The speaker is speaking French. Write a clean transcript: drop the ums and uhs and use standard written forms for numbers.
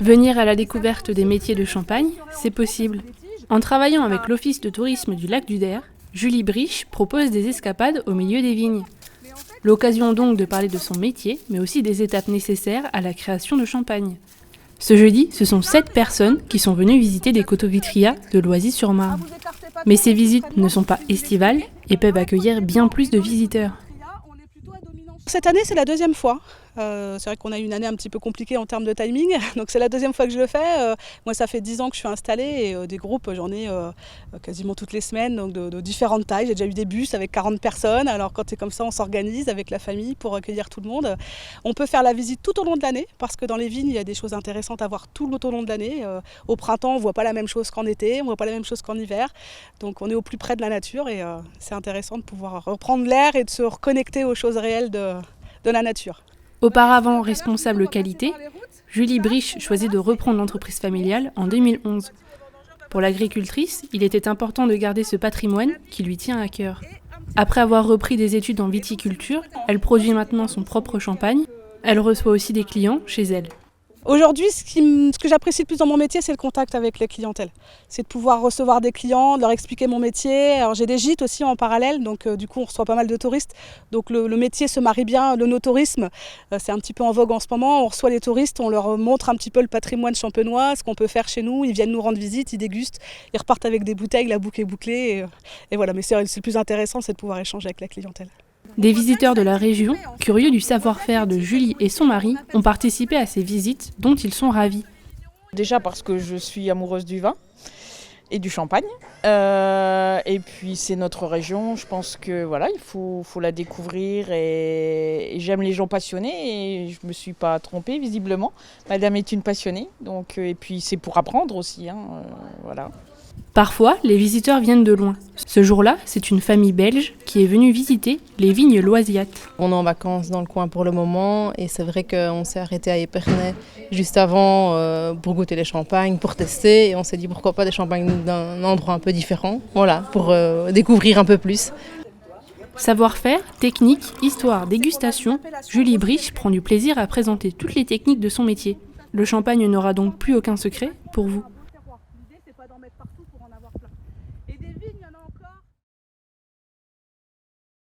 Venir à la découverte des métiers de Champagne, c'est possible. En travaillant avec l'Office de tourisme du Lac du Der, Julie Briche propose des escapades au milieu des vignes. L'occasion donc de parler de son métier, mais aussi des étapes nécessaires à la création de champagne. Ce jeudi, ce sont 7 personnes qui sont venues visiter des coteaux-vitrias de Loisy-sur-Marne. Mais ces visites ne sont pas estivales et peuvent accueillir bien plus de visiteurs. Cette année, c'est la deuxième fois. C'est vrai qu'on a eu une année un petit peu compliquée en termes de timing, donc c'est la deuxième fois que je le fais. Moi, ça fait 10 ans que je suis installée et des groupes, j'en ai quasiment toutes les semaines, donc de différentes tailles. J'ai déjà eu des bus avec 40 personnes. Alors quand c'est comme ça, on s'organise avec la famille pour accueillir tout le monde. On peut faire la visite tout au long de l'année, parce que dans les vignes, il y a des choses intéressantes à voir tout au long de l'année. Au printemps, on ne voit pas la même chose qu'en été, on ne voit pas la même chose qu'en hiver. Donc on est au plus près de la nature et c'est intéressant de pouvoir reprendre l'air et de se reconnecter aux choses réelles de la nature. Auparavant responsable qualité, Julie Briche choisit de reprendre l'entreprise familiale en 2011. Pour l'agricultrice, il était important de garder ce patrimoine qui lui tient à cœur. Après avoir repris des études en viticulture, elle produit maintenant son propre champagne. Elle reçoit aussi des clients chez elle. Aujourd'hui, ce que j'apprécie le plus dans mon métier, c'est le contact avec les clientèles. C'est de pouvoir recevoir des clients, de leur expliquer mon métier. Alors j'ai des gîtes aussi en parallèle, donc du coup on reçoit pas mal de touristes. Donc le métier se marie bien, le no-tourisme, c'est un petit peu en vogue en ce moment. On reçoit les touristes, on leur montre un petit peu le patrimoine champenois, ce qu'on peut faire chez nous. Ils viennent nous rendre visite, ils dégustent, ils repartent avec des bouteilles, la boucle est bouclée. Et voilà, mais c'est le plus intéressant, c'est de pouvoir échanger avec la clientèle. Des visiteurs de la région, curieux du savoir-faire de Julie et son mari, ont participé à ces visites dont ils sont ravis. Déjà parce que je suis amoureuse du vin et du champagne. Et puis c'est notre région, je pense que voilà, il faut la découvrir et j'aime les gens passionnés et je ne me suis pas trompée visiblement. Madame est une passionnée, donc, et puis c'est pour apprendre aussi. Voilà. Parfois, les visiteurs viennent de loin. Ce jour-là, c'est une famille belge qui est venue visiter les vignes loisiates. On est en vacances dans le coin pour le moment et c'est vrai qu'on s'est arrêté à Épernay juste avant pour goûter les champagnes, pour tester. Et on s'est dit pourquoi pas des champagnes d'un endroit un peu différent, voilà, pour découvrir un peu plus. Savoir-faire, technique, histoire, dégustation, Julie Briche prend du plaisir à présenter toutes les techniques de son métier. Le champagne n'aura donc plus aucun secret pour vous.